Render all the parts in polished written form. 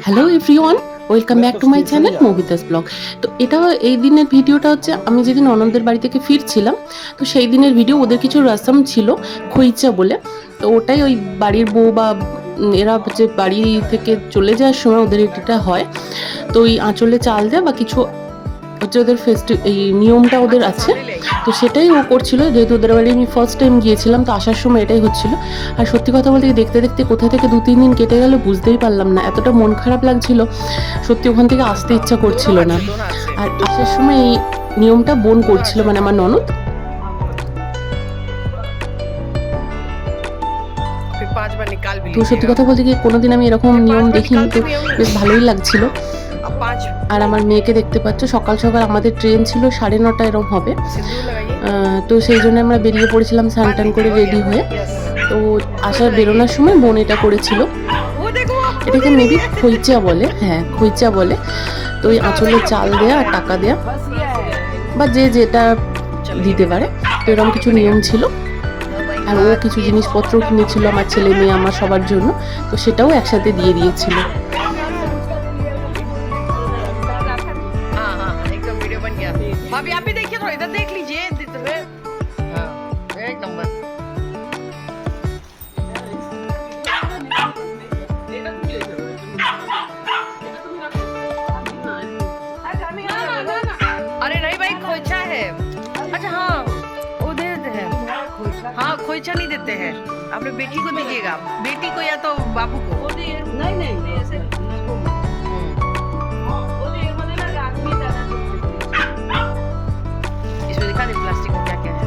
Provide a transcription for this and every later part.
Hello everyone, welcome back to my channel Moumita's blog. তো এটা এই দিনের ভিডিওটা হচ্ছে আমি যেদিন ননদের বাড়ি থেকে ফিরছিলাম, তো সেই দিনের ভিডিও। ওদের কিছু রসম ছিল খইচা বলে, তো ওটাই ওই বাড়ির বউ বা এরা যে বাড়ি থেকে চলে যাওয়ার সময় ওদের এটা হয়। তো ওই আঁচলে চাল দেয় বা কিছু হচ্ছে ওদের এই নিয়মটা ওদের আছে। তো সেটাই ও করছিল, যেহেতু ওদের বাড়ি আমি ফার্স্ট টাইম গিয়েছিলাম, তো আসার সময় এটাই হচ্ছিল। আর সত্যি কথা বলতে দেখতে দেখতে কোথা থেকে 2-3 দিন কেটে গেল বুঝতেই পারলাম না, এতটা মন খারাপ লাগছিল, সত্যি ওখান থেকে আসতে ইচ্ছা করছিল না। আর আসার সময় এই নিয়মটা বোন করছিল, মানে আমার ননদ। তো সত্যি কথা বলতে কি কোনোদিন আমি এরকম নিয়ম দেখিনি, তো বেশ ভালোই লাগছিল। আর আমার মেয়েকে দেখতে পাচ্ছ, সকাল সকাল আমাদের ট্রেন ছিল 9:30 এরকম হবে। তো সেই জন্য আমরা বেরিয়ে পড়েছিলাম স্নান টান করে রেডি হয়ে। তো আসার বেরোনোর সময় বোন এটা করেছিল, এটাকে মেবি খইচা বলে, হ্যাঁ খইচা বলে। তো ওই আঁচলে চাল দেয়া আর টাকা দেয়া বা যে যেটা দিতে পারে, তো এরকম কিছু নিয়ম ছিল। আর ও কিছু জিনিসপত্র কিনেছিল আমার ছেলে মেয়ে আমার সবার জন্য, তো সেটাও একসাথে দিয়ে দিয়েছিল। भाभी आप भी देखिए थोड़ा इधर देख लीजिए एक नंबर। अरे नहीं भाई खोइचा है। अच्छा हाँ वो दे देते हैं। हाँ खोइचा नहीं देते हैं, अपने बेटी को दीजिएगा, बेटी को या तो बाबू को। नहीं नहीं ऐसे इसमें दिखा दे प्लास्टिक में क्या क्या है।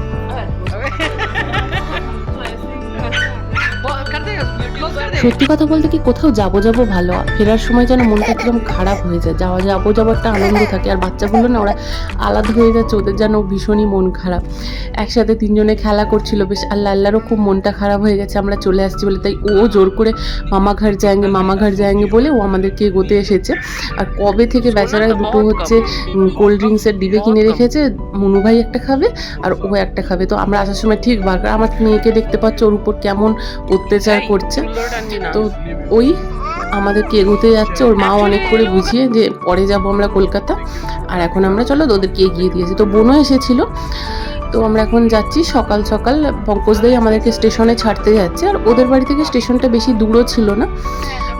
कर दे क्लोज कर दे। সত্যি কথা বলতে কি কোথাও যাবো যাবো ভালো, ফেরার সময় যেন মনটা একদম খারাপ হয়ে যায়। যাবো একটা আনন্দ থাকে। আর বাচ্চাগুলো না ওরা আলাদা হয়ে যাচ্ছে, ওদের যেন ভীষণই মন খারাপ। একসাথে 3 জনে খেলা করছিল, বেশ আল্লাহরও খুব মনটা খারাপ হয়ে গেছে আমরা চলে আসছি বলে। তাই ও জোর করে মামা ঘর যায়েঙ্গে বলে ও আমাদেরকে এগোতে এসেছে। আর কবে থেকে বেচারা দুটো হচ্ছে কোল্ড ড্রিঙ্কসের ডিবে কিনে রেখেছে, মনু ভাই একটা খাবে আর ও একটা খাবে। তো আমরা আসার সময় ঠিক বার, আমার মেয়েকে দেখতে পাচ্ছ ওর উপর কেমন অত্যাচার করছে। তো ওই আমাদেরকে এগোতে যাচ্ছে, ওর মাও অনেক করে বুঝিয়ে যে পরে যাব আমরা কলকাতা, আর এখন আমরা চলো ওদেরকে এগিয়ে দিয়েছি। তো বোনও এসেছিল। তো আমরা এখন যাচ্ছি সকাল সকাল, পঙ্কজদাই আমাদেরকে স্টেশনে ছাড়তে যাচ্ছে। আর ওদের বাড়ি থেকে স্টেশনটা বেশি দূরও ছিল না,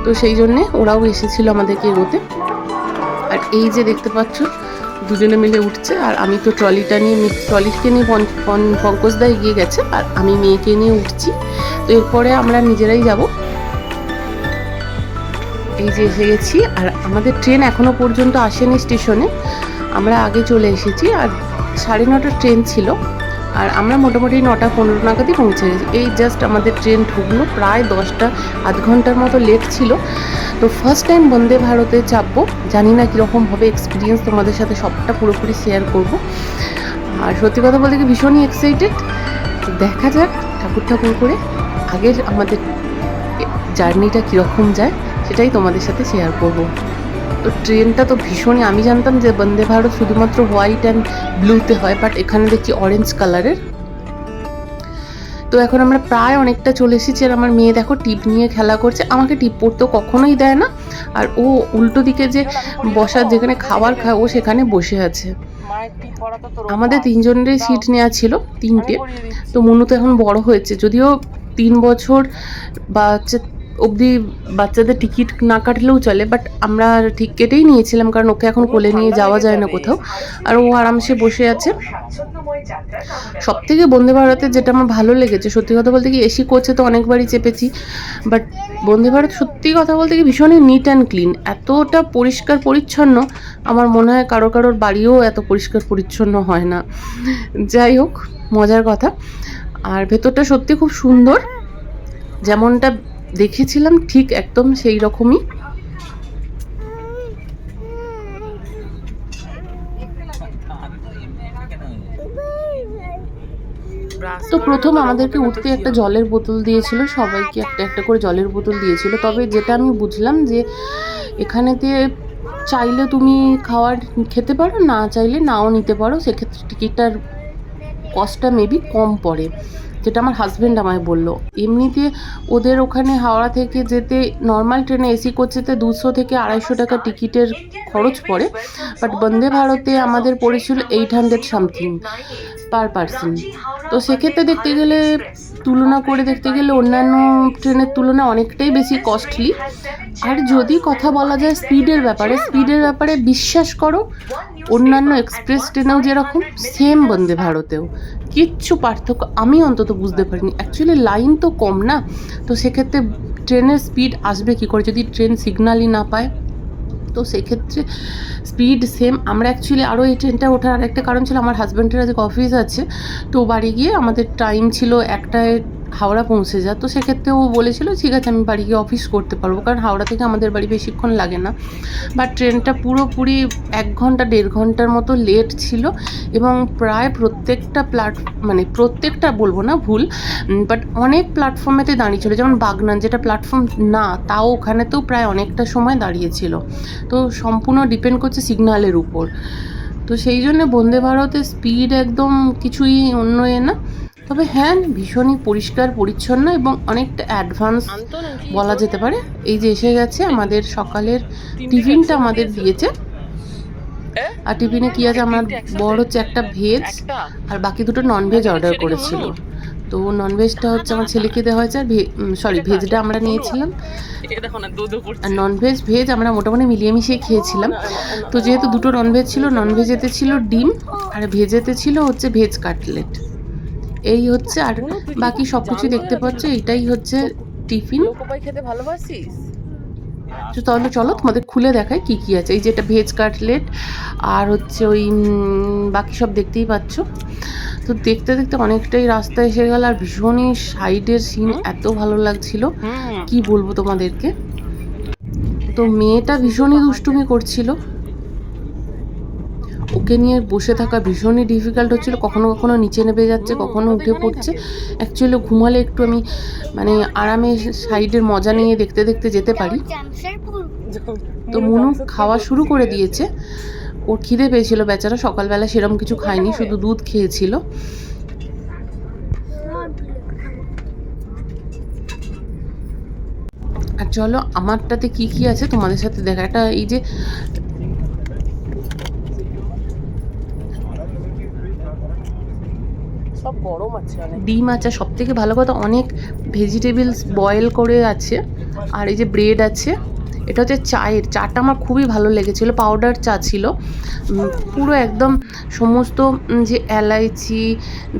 তো সেই জন্যে ওরাও এসেছিল আমাদেরকে এগোতে। আর এই যে দেখতে পাচ্ছ দুজনে মিলে উঠছে, আর আমি তো ট্রলিকে নিয়ে পঙ্কজদা এগিয়ে গেছে, আর আমি মেয়েকে নিয়ে উঠছি। তো এরপরে আমরা নিজেরাই যাব। এই যে এসে গেছি, আর আমাদের ট্রেন এখনো পর্যন্ত আসেনি স্টেশনে, আমরা আগে চলে এসেছি। আর 9:30 ট্রেন ছিল, আর আমরা মোটামুটি 9:15 নাগাদই পৌঁছে গেছি। এই জাস্ট আমাদের ট্রেন ঢুকলো, প্রায় 10টা আধ ঘন্টার মতো লেট ছিল। তো ফার্স্ট টাইম বন্দে ভারতে চাপবো, জানি না কীরকম হবে এক্সপিরিয়েন্স, তোমাদের সাথে সবটা পুরোপুরি শেয়ার করব। আর সত্যি কথা বলতে কি ভীষণই এক্সাইটেড, দেখা যাক ঠাকুর করে আগের আমাদের জার্নিটা কীরকম যায় সেটাই তোমাদের সাথে শেয়ার করব। তো ট্রেনটা তো ভীষণই, আমি জানতাম যে বন্দে ভারত শুধুমাত্র হোয়াইট অ্যান্ড ব্লুতে হয়, বাট এখানে দেখছি অরেঞ্জ কালারের। তো এখন আমরা প্রায় অনেকটা চলে এসেছি। আর আমার মেয়ে দেখো টিপ নিয়ে খেলা করছে, আমাকে টিপ পড়তেও কখনোই দেয় না। আর ও উল্টো দিকে যে বসার যেখানে খাবার খায় ও সেখানে বসে আছে। আমাদের 3 জনেরই সিট নেওয়া ছিল, 3টে। তো মনু তো এখন বড় হয়েছে, যদিও 3 বছর বা অবধি বাচ্চাদের টিকিট না কাটলেও চলে, বাট আমরা ঠিক কেটেই নিয়েছিলাম, কারণ ওকে এখন কোলে নিয়ে যাওয়া যায় না কোথাও। আর ও আরামসে বসে আছে। সব থেকে বন্দে ভারতে যেটা আমার ভালো লেগেছে, সত্যি কথা বলতে কি এসি কোচে তো অনেকবারই চেপেছি, বাট বন্দে ভারত সত্যি কথা বলতে কি ভীষণই নিট অ্যান্ড ক্লিন, এতটা পরিষ্কার পরিচ্ছন্ন আমার মনে হয় কারোর বাড়িও এত পরিষ্কার পরিচ্ছন্ন হয় না। যাই হোক, মজার কথা। আর ভেতরটা সত্যি খুব সুন্দর, যেমনটা দেখেছিলাম ঠিক একদম সেই রকমই। তো প্রথম আমাদেরকে উঠতে একটা জলের বোতল দিয়েছিল, সবাইকে একটা একটা করে জলের বোতল দিয়েছিল। তবে যেটা আমি বুঝলাম যে এখানেতে চাইলে তুমি খেতে পারো, না চাইলে নাও নিতে পারো, সেক্ষেত্রে টিকিটটার কস্টটা মেবি কম পড়ে। যেটা আমার হাজব্যান্ড আমায় বলল। এমনিতে ওদের ওখানে হাওড়া থেকে যেতে নর্মাল ট্রেনে এসি কোচেতে 200 থেকে 250 টাকা টিকিটের খরচ পড়ে, বাট বন্দে ভারতে আমাদের পড়েছিল 800 সামথিং পার পারসন। তো সেক্ষেত্রে দেখতে গেলে, তুলনা করে দেখতে গেলে অন্যান্য ট্রেনের তুলনায় অনেকটাই বেশি কস্টলি। আর যদি কথা বলা যায় স্পিডের ব্যাপারে বিশ্বাস করো, অন্যান্য এক্সপ্রেস ট্রেনেও যেরকম সেম বন্দে ভারতেও কিচ্ছু পার্থক্য আমি অন্তত বুঝতে পারিনি। অ্যাকচুয়ালি লাইন তো কম না, তো সেক্ষেত্রে ট্রেনের স্পিড আসবে কী করে যদি ট্রেন সিগন্যালই না পায়? তো সেক্ষেত্রে স্পিড সেম। আমরা অ্যাকচুয়ালি আরও এই ট্রেনটা ওঠার আরেকটা কারণ ছিল, আমার হাজব্যান্ডের আজকে অফিস আছে, তো বাড়ি গিয়ে আমাদের টাইম ছিল 1টায় হাওড়া পৌঁছে যা। তো সেক্ষেত্রে ও বলেছিল ঠিক আছে আমি বাড়ি গিয়ে অফিস করতে পারবো, কারণ হাওড়া থেকে আমাদের বাড়ি বেশিক্ষণ লাগে না। বাট ট্রেনটা পুরোপুরি 1 ঘন্টা 1.5 ঘন্টার মতো লেট ছিল, এবং প্রায় প্রত্যেকটা প্রত্যেকটা বলবো না, ভুল, বাট অনেক প্ল্যাটফর্মেতে দাঁড়িয়েছিল। যেমন বাগনান যেটা প্ল্যাটফর্ম না, তাও ওখানেতেও প্রায় অনেকটা সময় দাঁড়িয়েছিল। তো সম্পূর্ণ ডিপেন্ড করছে সিগন্যালের উপর। তো সেই জন্য বন্দে ভারতের স্পিড একদম কিছুই অন্য না। তবে হ্যাঁ, ভীষণই পরিষ্কার পরিচ্ছন্ন এবং অনেকটা অ্যাডভান্স বলা যেতে পারে। এই যে এসে গেছে আমাদের সকালের টিফিনটা আমাদের দিয়েছে। আর টিফিনে কি আছে, আমার বড় হচ্ছে একটা ভেজ আর বাকি দুটো ননভেজ অর্ডার করেছিল। তো ননভেজটা হচ্ছে আমার ছেলেকে দেওয়া হয়েছে, আর ভেজটা আমরা নিয়েছিলাম, আর ভেজ আমরা মোটামুটি মিলিয়ে মিশিয়ে খেয়েছিলাম। তো যেহেতু দুটো ননভেজ ছিল, ননভেজেতে ছিল ডিম আর ভেজেতে ছিল হচ্ছে ভেজ কাটলেট। এই হচ্ছে, আর বাকি সব কিছু দেখতে পাচ্ছ। এটাই হচ্ছে টিফিন। খেতে ভালোবাসিস? তো তাহলে চলো তোমাদের খুলে দেখাই কি কি আছে। এই যে এটা ভেজ কাটলেট, আর হচ্ছে ওই বাকি সব দেখতেই পাচ্ছ। তো দেখতে দেখতে অনেকটাই রাস্তা এসে গেল, আর ভীষণই সাইডের সিন এত ভালো লাগছিল কি বলবো তোমাদেরকে। তো মেয়েটা ভীষণই দুষ্টুমি করছিল, ওকে নিয়ে বসে থাকা ভীষণই ডিফিকাল্ট হচ্ছিল। কখনো কখনো নিচে নেমে যাচ্ছে, কখনো উঠে পড়ছে। অ্যাকচুয়ালি ঘুমালে একটু আমি আরামে সাইডের মজা নিয়ে দেখতে দেখতে যেতে পারি। তো মুনু খাওয়া শুরু করে দিয়েছে, ওর খিদে পেয়েছিল বেচারা, সকালবেলা সেরকম কিছু খায়নি, শুধু দুধ খেয়েছিল। আর চলো আমারটাতে কি কি আছে তোমাদের সাথে দেখা। একটা এই যে সব গরম আছে, ডিম আছে, সব থেকে ভালো কথা অনেক ভেজিটেবলস বয়েল করে আছে, আর এই যে ব্রেড আছে। এটা হচ্ছে চাটা আমার খুবই ভালো লেগেছিলো, পাউডার চা ছিল, পুরো একদম সমস্ত যে এলাইচি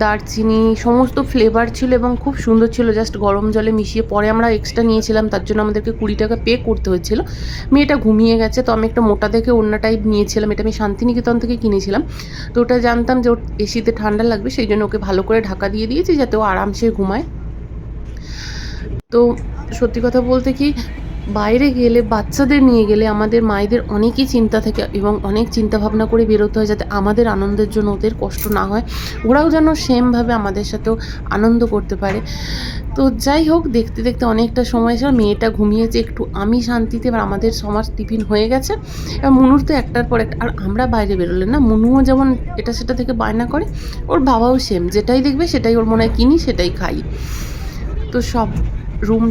দারচিনি সমস্ত ফ্লেভার ছিল এবং খুব সুন্দর ছিল। জাস্ট গরম জলে মিশিয়ে, পরে আমরা এক্সট্রা নিয়েছিলাম, তার জন্য আমাদেরকে 20 টাকা পে করতে হয়েছিল। মেয়েটা ঘুমিয়ে গেছে, তো আমি একটা মোটা দেখে অন্য টাইপ নিয়েছিলাম, এটা আমি শান্তিনিকেতন থেকে কিনেছিলাম। তো ওটা জানতাম যে ওর এসিতে ঠান্ডা লাগবে, সেই জন্য ওকে ভালো করে ঢাকা দিয়ে দিয়েছি যাতে ও আরামসে ঘুমায়। তো সত্যি কথা বলতে কি, বাইরে গেলে বাচ্চাদের নিয়ে গেলে আমাদের মায়েদের অনেকই চিন্তা থাকে এবং অনেক চিন্তা ভাবনা করে বেরোতে হয়, যাতে আমাদের আনন্দের জন্য ওদের কষ্ট না হয়, ওরাও যেন সেমভাবে আমাদের সাথেও আনন্দ করতে পারে। তো যাই হোক, দেখতে দেখতে অনেকটা সময় ছিল, মেয়েটা ঘুমিয়েছে একটু, আমি শান্তিতে। এবার আমাদের সমাজ টিফিন হয়ে গেছে, এবার মুনুর তো একটার পর একটা। আর আমরা বাইরে বেরোলে না, মুনুও যেমন এটা সেটা থেকে বায়না করে, ওর বাবাও সেম, যেটাই দেখবে সেটাই ওর মনে হয় কিনি, সেটাই খাই। তো সব রুম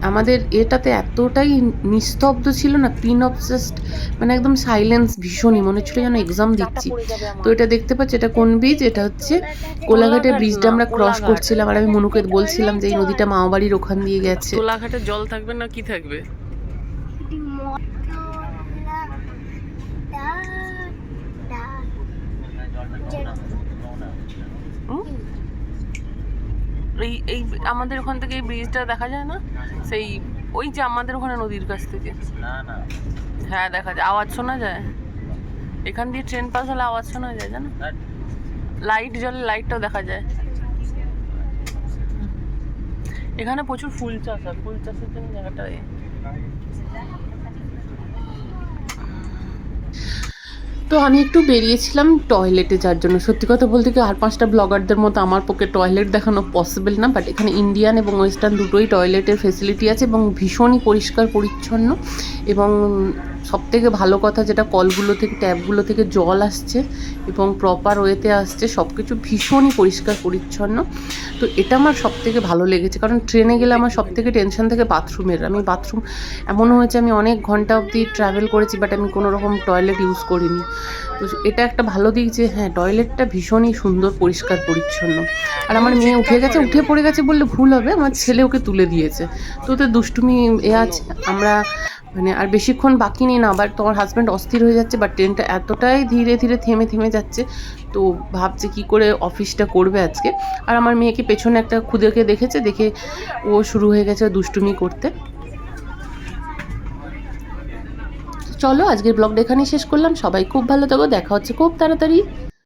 আমাদের এটাতে এতটাই নিস্তব্ধ ছিল না, পিন অবসেসড, একদম সাইলেন্স, ভীষণই মনে হচ্ছিল যেন এক্সাম দিচ্ছি। তো এটা দেখতে পাচ্ছি, এটা কোন ব্রিজ? এটা হচ্ছে কোলাঘাটের ব্রিজটা আমরা ক্রস করছিলাম, আর আমি মনুকে বলছিলাম যে এই নদীটা মামাবাড়ির ওখান দিয়ে গেছে। কোলাঘাটে জল থাকবে না কি থাকবে? এই আমাদের ওখান থেকে এই ব্রিজটা দেখা যায় না, সেই ওই যে আমাদের ওখানে নদীর কাছ থেকে। হ্যাঁ দেখা যায়, আওয়াজ শোনা যায়। এখান দিয়ে ট্রেন পাস হলে আওয়াজ শোনা যায়, জানো? লাইট জ্বলে, লাইটটাও দেখা যায়। এখানে প্রচুর ফুল চাষ হয়, ফুল চাষের জন্য জায়গাটা। তো তো আমি একটু বেরিয়েছিলাম টয়লেটে যাওয়ার জন্য। সত্যি কথা বলতে কি আর 5টা ব্লগারদের মতো আমার পক্ষে টয়লেট দেখানো পসিবল না, বাট এখানে ইন্ডিয়ান এবং ওয়েস্টার্ন দুটোই টয়লেটের ফেসিলিটি আছে এবং ভীষণই পরিষ্কার পরিচ্ছন্ন। এবং সবথেকে ভালো কথা যেটা, কলগুলো থেকে ট্যাপগুলো থেকে জল আসছে এবং প্রপার ওয়েতে আসছে, সব কিছু ভীষণই পরিষ্কার পরিচ্ছন্ন। তো এটা আমার সবথেকে ভালো লেগেছে, কারণ ট্রেনে গেলে আমার সবথেকে টেনশন থাকে বাথরুমের। আমি বাথরুম এমনও হয়েছে আমি অনেক ঘন্টা অবধি ট্রাভেল করেছি, বাট আমি কোনো রকম টয়লেট ইউজ করিনি। তো এটা একটা ভালো দিক যে হ্যাঁ, টয়লেটটা ভীষণই সুন্দর পরিষ্কার পরিচ্ছন্ন। আর আমার মেয়ে উঠে গেছে, উঠে পড়ে গেছে বললে ভুল হবে, আমার ছেলে ওকে তুলে দিয়েছে। তো ওদের দুষ্টুমি আছে। আমরা মানে আর বেশিক্ষণ বাকি নেই না, আবার তোমার হাজব্যান্ড অস্থির হয়ে যাচ্ছে, বাট ট্রেনটা এতটাই ধীরে ধীরে থেমে থেমে যাচ্ছে, তো ভাবছে কি করে অফিসটা করবে আজকে। আর আমার মেয়েকে পেছনে একটা খুদেকে দেখেছে, দেখে ও শুরু হয়ে গেছে দুষ্টুমি করতে। চলো আজকের ব্লগটা এখানেই শেষ করলাম। সবাই খুব ভালো থাকো, দেখা হচ্ছে খুব তাড়াতাড়ি।